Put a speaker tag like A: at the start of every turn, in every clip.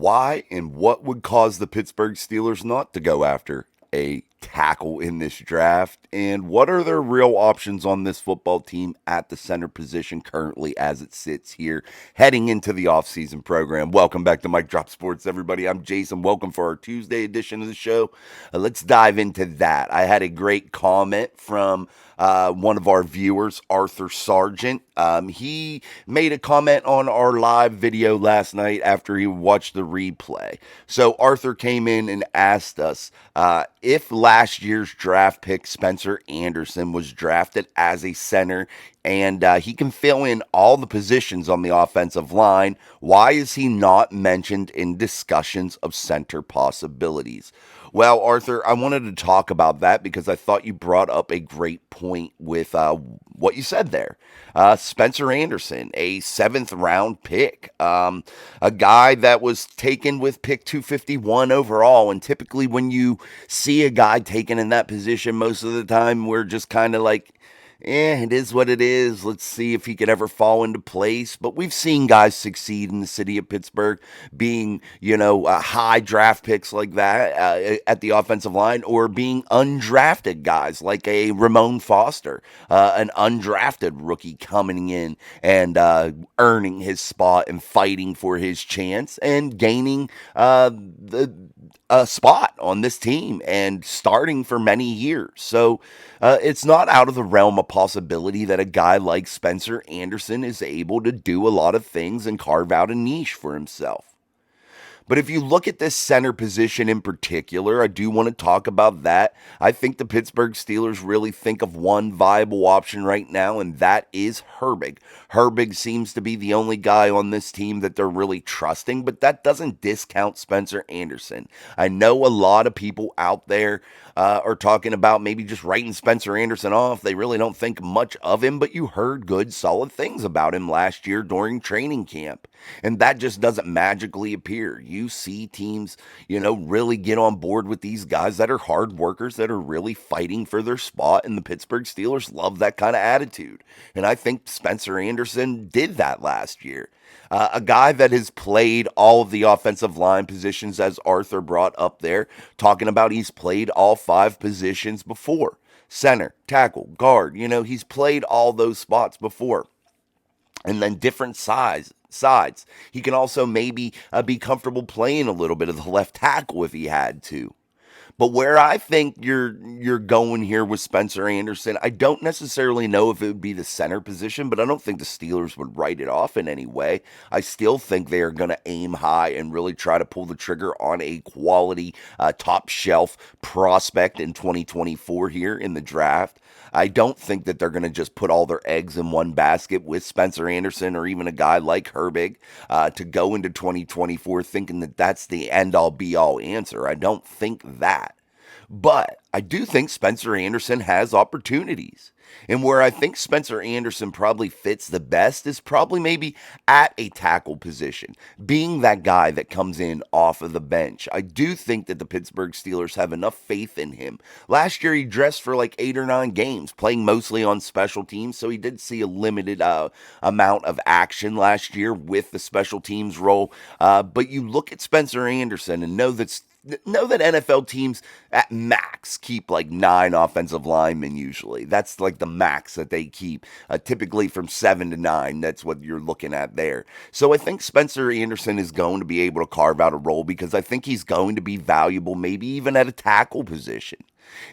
A: Why and what would cause the Pittsburgh Steelers not to go after a tackle in this draft? And what are their real options on this football team at the center position currently as it sits here heading into the offseason program? Welcome back to Mike Drop Sports, everybody. I'm Jason. Welcome for our Tuesday edition of the show. Let's dive into that. I had a great comment from one of our viewers, Arthur Sargent. He made a comment on our live video last night after he watched the replay. So Arthur came in and asked us if last year's draft pick Spencer Anderson was drafted as a center and he can fill in all the positions on the offensive line, why is he not mentioned in discussions of center possibilities? Well, Arthur, I wanted to talk about that because I thought you brought up a great point with what you said there. Spencer Anderson, a seventh round pick, a guy that was taken with pick 251 overall. And typically, when you see a guy taken in that position, most of the time we're just kind of like, it is what it is. Let's see if he could ever fall into place. But we've seen guys succeed in the city of Pittsburgh being, high draft picks like that at the offensive line or being undrafted guys like a Ramon Foster, an undrafted rookie coming in and earning his spot and fighting for his chance and gaining a spot on this team and starting for many years. So it's not out of the realm of possibility that a guy like Spencer Anderson is able to do a lot of things and carve out a niche for himself. But if you look at this center position in particular, I do want to talk about that. I think the Pittsburgh Steelers really think of one viable option right now, and that is Herbig. Herbig seems to be the only guy on this team that they're really trusting, but that doesn't discount Spencer Anderson. I know a lot of people out there are talking about maybe just writing Spencer Anderson off. They really don't think much of him, but you heard good, solid things about him last year during training camp. And that just doesn't magically appear. You see teams, really get on board with these guys that are hard workers, that are really fighting for their spot. And the Pittsburgh Steelers love that kind of attitude. And I think Spencer Anderson did that last year. A guy that has played all of the offensive line positions, as Arthur brought up there, talking about he's played all five positions before. Center, tackle, guard, he's played all those spots before. And then different sides. He can also maybe be comfortable playing a little bit of the left tackle if he had to. But where I think you're going here with Spencer Anderson, I don't necessarily know if it would be the center position, but I don't think the Steelers would write it off in any way. I still think they are going to aim high and really try to pull the trigger on a quality top shelf prospect in 2024 here in the draft. I don't think that they're going to just put all their eggs in one basket with Spencer Anderson or even a guy like Herbig to go into 2024 thinking that that's the end-all be-all answer. I don't think that. But I do think Spencer Anderson has opportunities. And where I think Spencer Anderson probably fits the best is probably maybe at a tackle position, being that guy that comes in off of the bench. I do think that the Pittsburgh Steelers have enough faith in him. Last year, he dressed for like 8 or 9 games, playing mostly on special teams, so he did see a limited amount of action last year with the special teams role. But you look at Spencer Anderson and know that NFL teams at max keep like 9 offensive linemen usually. That's like the max that they keep, typically from 7 to 9. That's what you're looking at there. So I think Spencer Anderson is going to be able to carve out a role because I think he's going to be valuable, maybe even at a tackle position.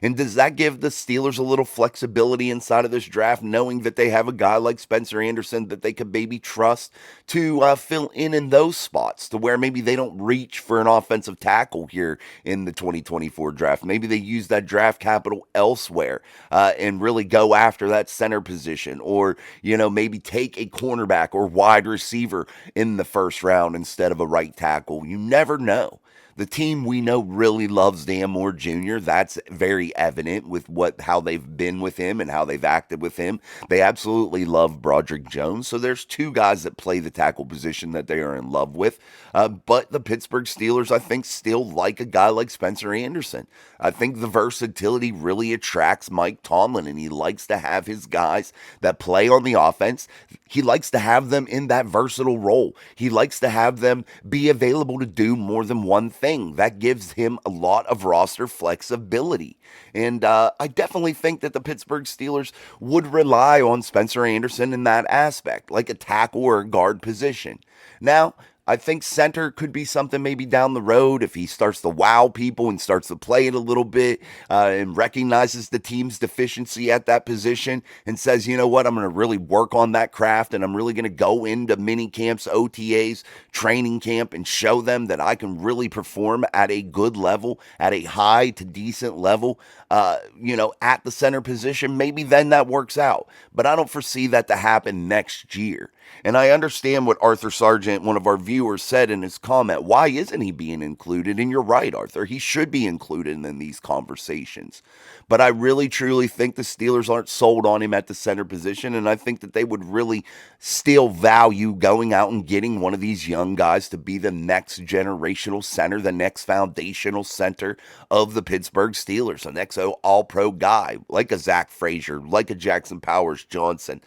A: And does that give the Steelers a little flexibility inside of this draft, knowing that they have a guy like Spencer Anderson that they could maybe trust to fill in those spots to where maybe they don't reach for an offensive tackle here in the 2024 draft? Maybe they use that draft capital elsewhere and really go after that center position, or, maybe take a cornerback or wide receiver in the first round instead of a right tackle. You never know. The team we know really loves Dan Moore Jr. That's very evident with how they've been with him and how they've acted with him. They absolutely love Broderick Jones. So there's 2 guys that play the tackle position that they are in love with. But the Pittsburgh Steelers, I think, still like a guy like Spencer Anderson. I think the versatility really attracts Mike Tomlin, and he likes to have his guys that play on the offense He likes to have them in that versatile role. He likes to have them be available to do more than one thing. That gives him a lot of roster flexibility. And I definitely think that the Pittsburgh Steelers would rely on Spencer Anderson in that aspect, like a tackle or a guard position. Now, I think center could be something maybe down the road if he starts to wow people and starts to play it a little bit and recognizes the team's deficiency at that position and says, you know what, I'm going to really work on that craft and I'm really going to go into mini camps, OTAs, training camp and show them that I can really perform at a good level, at a high to decent level, at the center position. Maybe then that works out. But I don't foresee that to happen next year. And I understand what Arthur Sargent, one of our viewers, said in his comment. Why isn't he being included? And you're right, Arthur. He should be included in these conversations. But I really, truly think the Steelers aren't sold on him at the center position. And I think that they would really still value going out and getting one of these young guys to be the next generational center, the next foundational center of the Pittsburgh Steelers, the next all-pro guy, like a Zach Frazier, like a Jackson Powers Johnson,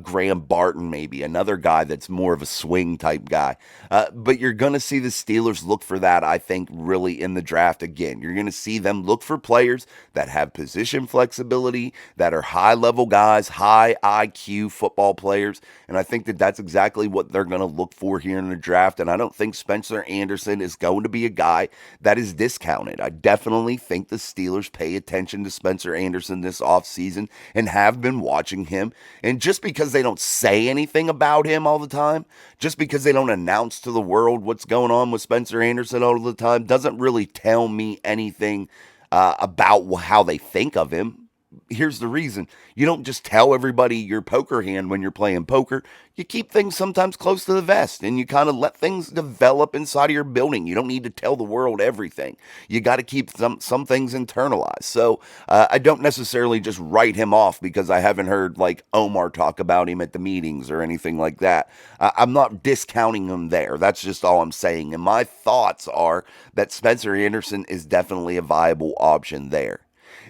A: Graham Barton maybe, another guy that's more of a swing type guy. But you're going to see the Steelers look for that, I think, really in the draft again. You're going to see them look for players that have position flexibility, that are high-level guys, high IQ football players, and I think that that's exactly what they're going to look for here in the draft, and I don't think Spencer Anderson is going to be a guy that is discounted. I definitely think the Steelers pay attention to Spencer Anderson this offseason and have been watching him, and just because they don't say anything about him all the time, just because they don't announce to the world what's going on with Spencer Anderson all the time, doesn't really tell me anything about how they think of him. Here's the reason. You don't just tell everybody your poker hand when you're playing poker. You keep things sometimes close to the vest and you kind of let things develop inside of your building. You don't need to tell the world everything. You got to keep some things internalized. So I don't necessarily just write him off because I haven't heard like Omar talk about him at the meetings or anything like that. I'm not discounting him there. That's just all I'm saying. And my thoughts are that Spencer Anderson is definitely a viable option there.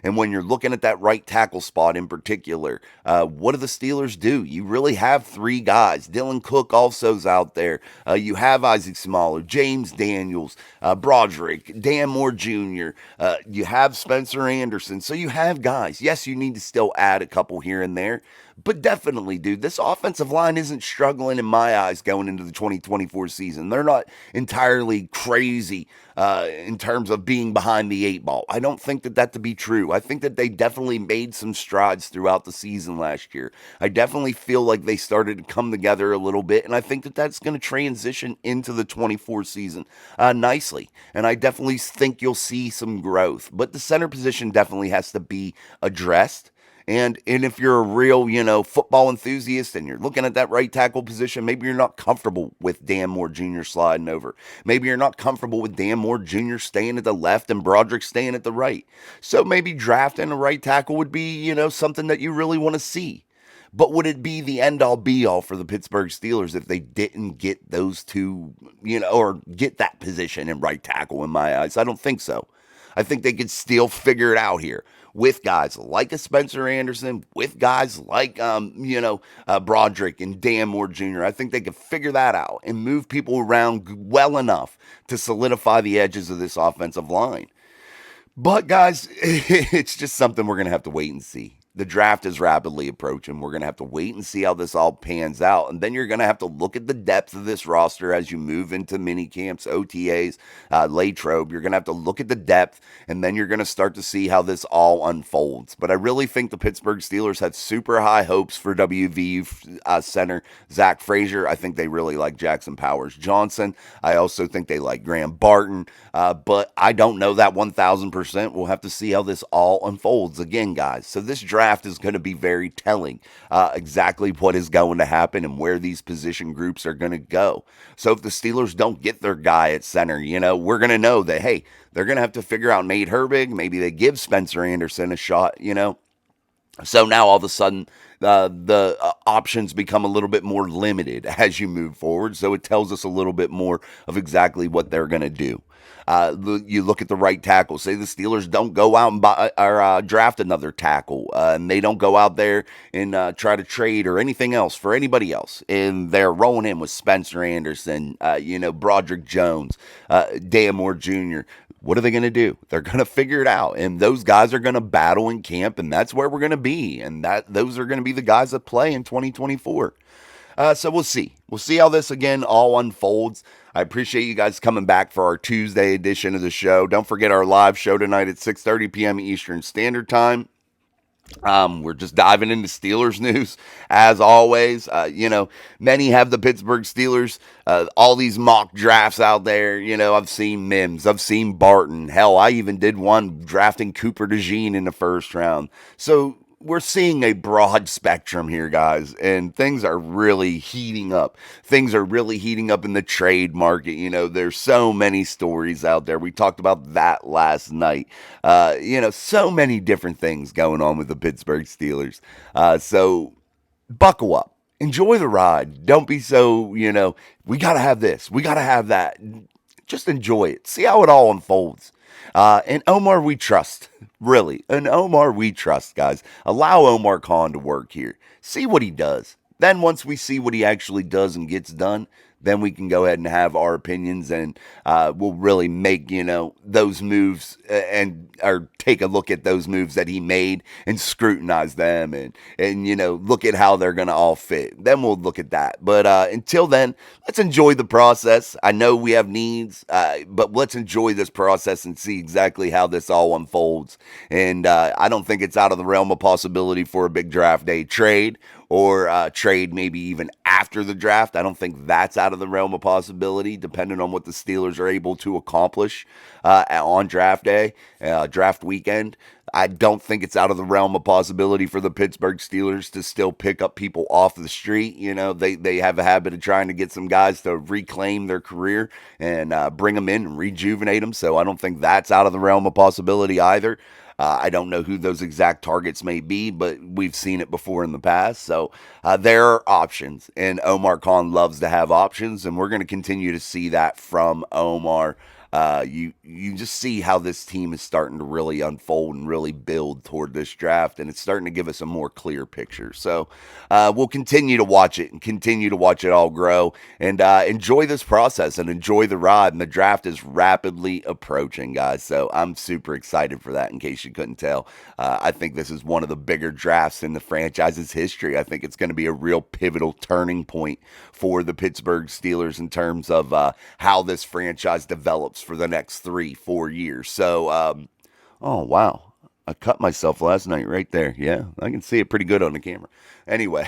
A: And when you're looking at that right tackle spot in particular, what do the Steelers do? You really have three guys. Dylan Cook also's out there. You have Isaac Smaller, James Daniels, Broderick, Dan Moore Jr. You have Spencer Anderson. So you have guys. Yes, you need to still add a couple here and there. But definitely, dude, this offensive line isn't struggling in my eyes going into the 2024 season. They're not entirely crazy in terms of being behind the eight ball. I don't think that to be true. I think that they definitely made some strides throughout the season last year. I definitely feel like they started to come together a little bit, and I think that that's going to transition into the 24 season nicely. And I definitely think you'll see some growth. But the center position definitely has to be addressed. And if you're a real, football enthusiast and you're looking at that right tackle position, maybe you're not comfortable with Dan Moore Jr. sliding over. Maybe you're not comfortable with Dan Moore Jr. staying at the left and Broderick staying at the right. So maybe drafting a right tackle would be, something that you really want to see. But would it be the end all be all for the Pittsburgh Steelers if they didn't get those two, or get that position in right tackle in my eyes? I don't think so. I think they could still figure it out here with guys like a Spencer Anderson, with guys like, Broderick and Dan Moore Jr. I think they could figure that out and move people around well enough to solidify the edges of this offensive line. But, guys, it's just something we're going to have to wait and see. The draft is rapidly approaching. We're going to have to wait and see how this all pans out. And then you're going to have to look at the depth of this roster as you move into mini camps, OTAs, Latrobe. You're going to have to look at the depth, and then you're going to start to see how this all unfolds. But I really think the Pittsburgh Steelers had super high hopes for WVU center Zach Frazier. I think they really like Jackson Powers Johnson. I also think they like Graham Barton. But I don't know that 1,000%. We'll have to see how this all unfolds again, guys. So this draft is going to be very telling exactly what is going to happen and where these position groups are going to go. So if the Steelers don't get their guy at center, we're going to know that, hey, they're going to have to figure out Nate Herbig. Maybe they give Spencer Anderson a shot, So now all of a sudden, the options become a little bit more limited as you move forward. So it tells us a little bit more of exactly what they're going to do. You look at the right tackle. Say the Steelers don't go out and buy or draft another tackle, and they don't go out there and try to trade or anything else for anybody else, and they're rolling in with Spencer Anderson, Broderick Jones, Dan Moore Jr. What are they going to do? They're going to figure it out, and those guys are going to battle in camp, and that's where we're going to be, and those are going to be the guys that play in 2024. So we'll see. We'll see how this again all unfolds. I appreciate you guys coming back for our Tuesday edition of the show. Don't forget our live show tonight at 6:30 p.m. Eastern Standard Time. We're just diving into Steelers news as always. Many have the Pittsburgh Steelers. All these mock drafts out there. I've seen Mims, I've seen Barton. Hell, I even did one drafting Cooper DeJean in the first round. So we're seeing a broad spectrum here, guys, and things are really heating up. Things are really heating up in the trade market. There's so many stories out there. We talked about that last night. So many different things going on with the Pittsburgh Steelers. So buckle up. Enjoy the ride. Don't be so, we got to have this. We got to have that. Just enjoy it. See how it all unfolds. And Omar, we trust. Really. And Omar, we trust, guys. Allow Omar Khan to work here. See what he does. Then once we see what he actually does and gets done, then we can go ahead and have our opinions, and we'll really make, those moves or take a look at those moves that he made and scrutinize them and look at how they're going to all fit. Then we'll look at that. But until then, let's enjoy the process. I know we have needs, but let's enjoy this process and see exactly how this all unfolds. And I don't think it's out of the realm of possibility for a big draft day trade or trade maybe even after the draft. I don't think that's out of the realm of possibility, depending on what the Steelers are able to accomplish on draft day, draft weekend. I don't think it's out of the realm of possibility for the Pittsburgh Steelers to still pick up people off the street. They have a habit of trying to get some guys to reclaim their career and bring them in and rejuvenate them. So I don't think that's out of the realm of possibility either. I don't know who those exact targets may be, but we've seen it before in the past. So there are options, and Omar Khan loves to have options, and we're going to continue to see that from Omar. You just see how this team is starting to really unfold and really build toward this draft, and it's starting to give us a more clear picture. So we'll continue to watch it and continue to watch it all grow and enjoy this process and enjoy the ride. And the draft is rapidly approaching, guys. So I'm super excited for that, in case you couldn't tell. I think this is one of the bigger drafts in the franchise's history. I think it's going to be a real pivotal turning point for the Pittsburgh Steelers in terms of how this franchise develops for the next 3-4 years. So, oh, wow. I cut myself last night right there. Yeah, I can see it pretty good on the camera. Anyway,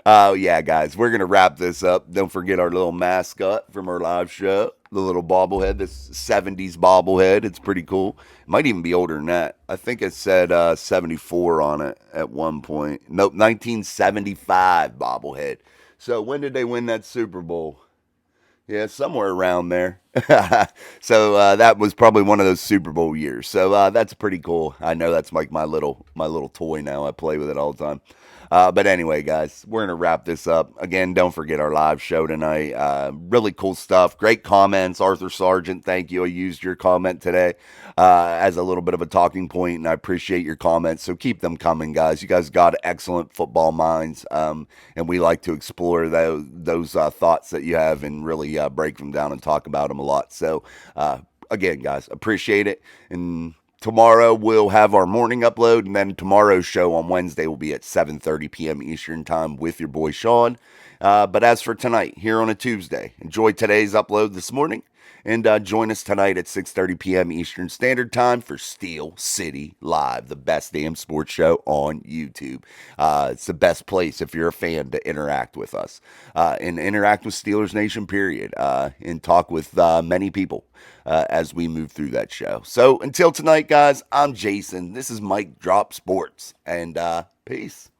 A: yeah, guys, we're going to wrap this up. Don't forget our little mascot from our live show, the little bobblehead, this 70s bobblehead. It's pretty cool. It might even be older than that. I think it said 74 on it at one point. Nope, 1975 bobblehead. So when did they win that Super Bowl? Yeah, somewhere around there. So that was probably one of those Super Bowl years. So that's pretty cool. I know that's like my little toy now. I play with it all the time. But anyway, guys, we're going to wrap this up. Again, don't forget our live show tonight. Really cool stuff. Great comments. Arthur Sargent, thank you. I used your comment today as a little bit of a talking point, and I appreciate your comments. So keep them coming, guys. You guys got excellent football minds, and we like to explore those thoughts that you have and really break them down and talk about them a lot. So, again, guys, appreciate it. And tomorrow we'll have our morning upload, and then tomorrow's show on Wednesday will be at 7:30 p.m. Eastern Time with your boy Sean. But as for tonight, here on a Tuesday, enjoy today's upload this morning, and join us tonight at 6:30 p.m. Eastern Standard Time for Steel City Live, the best damn sports show on YouTube. It's the best place if you're a fan to interact with us and interact with Steelers Nation, period, and talk with many people as we move through that show. So until tonight, guys, I'm Jason. This is Mike Drop Sports, and peace.